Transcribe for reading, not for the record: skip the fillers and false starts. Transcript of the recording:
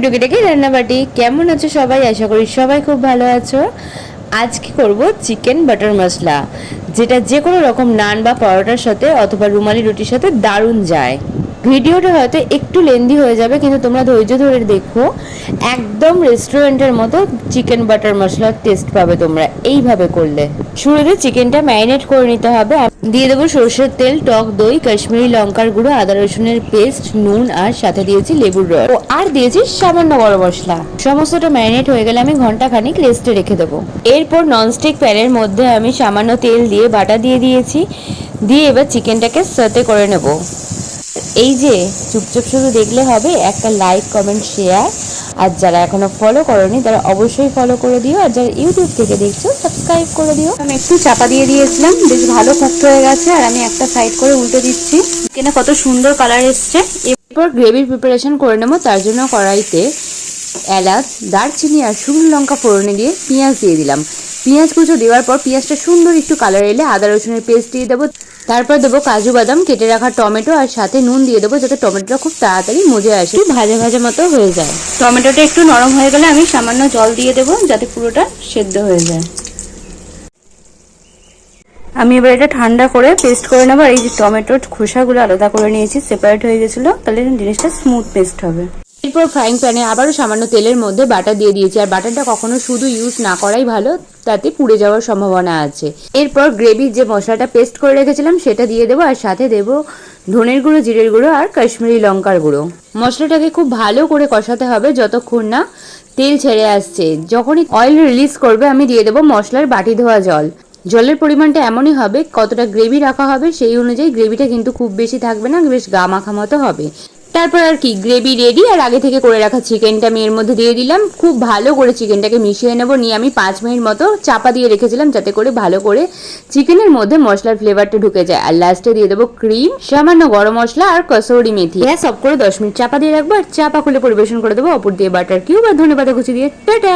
টুকিটাকি রান্নাবাটি। কেমন আছো সবাই? আশা করি সবাই খুব ভালো আছো। আজকে করব চিকেন বাটার মশলা, যেটা যে কোনো রকম নান বা পরোটার সাথে অথবা রুমালি রুটির সাথে দারুণ যায়। ভিডিওটা হয়তো একটু লেন্দি হয়ে যাবে, কিন্তু তোমরা ধৈর্য ধরে দেখো। একদম রেস্টুরেন্টের মতো চিকেন বাটার মশলার টেস্ট পাবে তোমরা এইভাবে করলে। শুরুতে চিকেনটা ম্যারিনেট করে নিতে হবে। দিয়ে দেবো সরষের তেল, টক দই, কাশ্মীরি লঙ্কার গুঁড়ো, আদা রসুনের পেস্ট, নুন, আর সাথে দিয়েছি লেবুর রস ও আর দিয়েছি সামান্য গরম মশলা। সমস্তটা ম্যারিনেট হয়ে গেলে আমি ঘন্টা খানিক রেস্টে রেখে দেবো। এরপর ননস্টিক প্যানের মধ্যে আমি সামান্য তেল দিয়ে বাটা দিয়ে দিয়েছি। দিয়ে এবার চিকেনটাকে সাতে করে নেব। এই যে চুপচাপ শুধু দেখলে হবে, একটা লাইক, কমেন্ট, শেয়ার। আর যারা এখনো ফলো করোনি তারা অবশ্যই ফলো করে দিও, আর যারা ইউটিউব থেকে দেখছো সাবস্ক্রাইব করে দিও। আমি একটু চাপা দিয়ে দিয়েছিলাম, বেশ ভালো কুকড হয়ে গেছে। আর আমি একটা সাইড করে উল্টে দিচ্ছি। চিকেনে কত সুন্দর কালার এসছে। এরপর গ্রেভির প্রিপারেশন করে নেবো। তার জন্য কড়াইতে এলাচ, দারচিনি আর শুকনো লঙ্কা ফোড়নে দিয়ে পেঁয়াজ দিয়ে দিলাম। পেঁয়াজ কুচো দেওয়ার পর পেঁয়াজটা সুন্দর একটু কালার এলে আদা রসুনের পেস্ট দিয়ে দেবো। তারপর দেবো কাজু বাদাম, কেটে রাখা টমেটো, আর সাথে নুন দিয়ে দেবো, যাতে টমেটোটা খুব তাড়াতাড়ি মজে আসে, ভাজা ভাজা মতো হয়ে যায়। টমেটোটা একটু নরম হয়ে গেলে আমি সামান্য জল দিয়ে দেবো, যাতে পুরোটা সেদ্ধ হয়ে যায়। আমি এবার এটা ঠান্ডা করে পেস্ট করে নেবো। আর এই যে টমেটোর খোসাগুলো আলাদা করে নিয়েছি, সেপারেট হয়ে গেছিলো, তাহলে জিনিসটা স্মুথ পেস্ট হবে। এরপর ফ্রাইং প্যানে আবারও সামান্য তেলের মধ্যে বাটার দিয়ে দিয়েছি। আর বাটারটা কখনো শুধু ইউজ না করাই ভালো, তাতে পুড়ে যাওয়ার সম্ভাবনা আছে। এরপর গ্রেভির যে মশলাটা পেস্ট করে রেখেছিলাম সেটা দিয়ে দেবো, আর সাথে দেবো ধনের গুঁড়ো, জিরের গুঁড়ো আর কাশ্মীরি লঙ্কার গুঁড়ো। মশলাটাকে খুব ভালো করে কষাতে হবে যতক্ষণ না তেল ছেড়ে আসছে। যখনই অয়েল রিলিজ করবে আমি দিয়ে দেবো মশলার বাটি ধোয়া জল। জলের পরিমাণটা এমনই হবে, কতটা গ্রেভি রাখা হবে সেই অনুযায়ী। গ্রেভিটা কিন্তু খুব বেশি থাকবে না, বেশ গা মাখা মতো হবে। তারপর আর কি, গ্রেভি রেডি। আর আগে থেকে করে রাখা চিকেনটা আমি এর মধ্যে দিয়ে দিলাম। খুব ভালো করে চিকেনটাকে মিশিয়ে নেব। নিয়ে আমি 5 মিনিট মতো চাপা দিয়ে রেখেছিলাম, যাতে করে ভালো করে চিকেনের মধ্যে মশলার ফ্লেভারটা ঢুকে যায়। আর লাস্টে দিয়ে দেবো ক্রিম, সামান্য গরম মশলা আর কসুরি মেথি। গ্যাস অফ করে 10 মিনিট চাপা দিয়ে রাখবো। আর চাপা খুলে পরিবেশন করে দেবো অপর দিয়ে বাটার কিউব আর ধনেপাতা কুচি দিয়ে। টাটা।